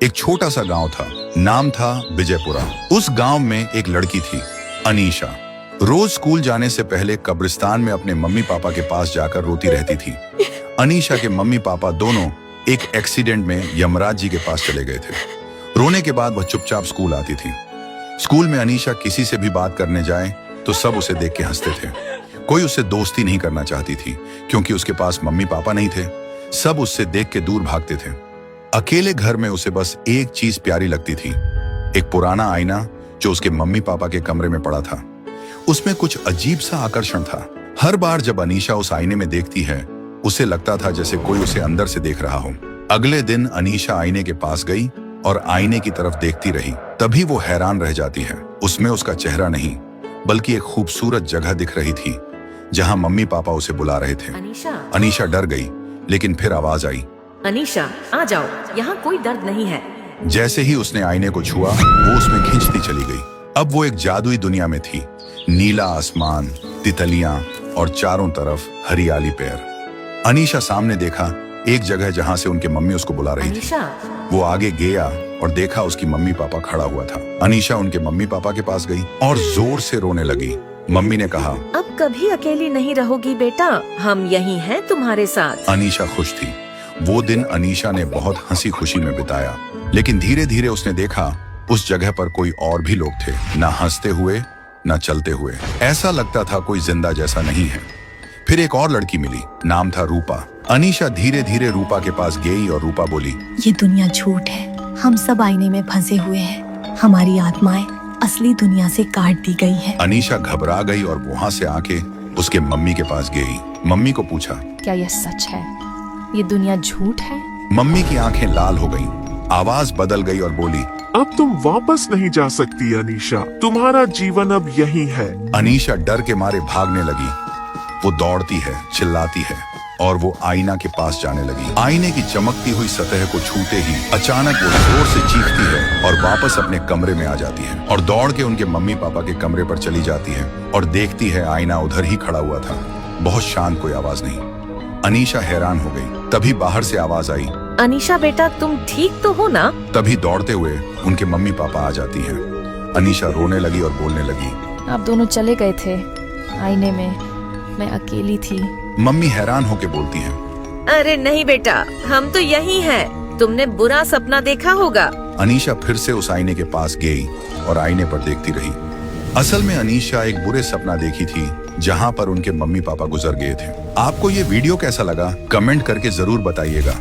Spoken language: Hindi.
एक छोटा सा गांव था, नाम था विजयपुरा। उस गांव में एक लड़की थी, अनीशा। रोज स्कूल जाने से पहले कब्रिस्तान में अपने मम्मी पापा के पास जाकर रोती रहती थी। अनीशा के मम्मी पापा दोनों एक एक्सीडेंट में यमराज जी के पास चले गए थे। रोने के बाद वह चुपचाप स्कूल आती थी। स्कूल में अनीशा किसी से भी बात करने जाए तो सब उसे देख के हंसते थे। कोई उससे दोस्ती नहीं करना चाहती थी क्योंकि उसके पास मम्मी पापा नहीं थे। सब उससे देख के दूर भागते थे। अकेले घर में उसे बस एक चीज प्यारी लगती थी, एक पुराना आईना जो उसके मम्मी पापा के कमरे में पड़ा था। उसमें कुछ अजीब सा आकर्षण था। हर बार जब अनीशा उस आईने में देखती है, उसे लगता था जैसे कोई उसे अंदर से देख रहा हो। अगले दिन अनीशा आईने के पास गई और आईने की तरफ देखती रही। तभी वो हैरान रह जाती है। उसमें उसका चेहरा नहीं बल्कि एक खूबसूरत जगह दिख रही थी जहां मम्मी पापा उसे बुला रहे थे। अनीशा डर गई, लेकिन फिर आवाज आई, अनीशा आ जाओ, यहाँ कोई दर्द नहीं है। जैसे ही उसने आईने को छुआ, वो उसमें खींचती चली गई। अब वो एक जादुई दुनिया में थी। नीला आसमान, तितलियां और चारों तरफ हरियाली पेड़। अनीशा सामने देखा एक जगह जहां से उनके मम्मी उसको बुला रही थी। वो आगे गया और देखा उसकी मम्मी पापा खड़ा हुआ था। अनीशा उनके मम्मी पापा के पास गई और जोर से रोने लगी। मम्मी ने कहा, अब कभी अकेली नहीं रहोगी बेटा, हम यहीं हैं तुम्हारे साथ। अनीशा खुश थी। वो दिन अनीशा ने बहुत हंसी खुशी में बिताया, लेकिन धीरे धीरे उसने देखा उस जगह पर कोई और भी लोग थे, ना हंसते हुए ना चलते हुए। ऐसा लगता था कोई जिंदा जैसा नहीं है। फिर एक और लड़की मिली, नाम था रूपा। अनीशा धीरे धीरे रूपा के पास गई और रूपा बोली, ये दुनिया झूठ है, हम सब आईने में फंसे हुए हैं, हमारी आत्माएं असली दुनिया से काट दी गई है। अनीशा घबरा गई और वहाँ से आके उसके मम्मी के पास गई। मम्मी को पूछा, क्या यह सच है? ये दुनिया झूठ है? मम्मी की आंखें लाल हो गईं, आवाज बदल गई और बोली, अब तुम वापस नहीं जा सकती अनीशा, तुम्हारा जीवन अब यही है। अनीशा डर के मारे भागने लगी। वो दौड़ती है, चिल्लाती है और वो आईना के पास जाने लगी। आईने की चमकती हुई सतह को छूते ही अचानक वो जोर से चीखती है और वापस अपने कमरे में आ जाती है और दौड़ के उनके मम्मी पापा के कमरे पर चली जाती है और देखती है आईना उधर ही खड़ा हुआ था। बहुत शांत, कोई आवाज नहीं। अनीशा हैरान हो गई। तभी बाहर से आवाज आई, अनीशा बेटा तुम ठीक तो हो ना? तभी दौड़ते हुए उनके मम्मी पापा आ जाती हैं। अनीशा रोने लगी और बोलने लगी, आप दोनों चले गए थे आईने में, मैं अकेली थी। मम्मी हैरान होके बोलती हैं, अरे नहीं बेटा, हम तो यहीं हैं। तुमने बुरा सपना देखा होगा। अनीशा फिर से उस आईने के पास गई और आईने पर देखती रही। असल में अनीशा एक बुरे सपना देखी थी जहां पर उनके मम्मी पापा गुजर गए थे। आपको ये वीडियो कैसा लगा कमेंट करके जरूर बताइएगा।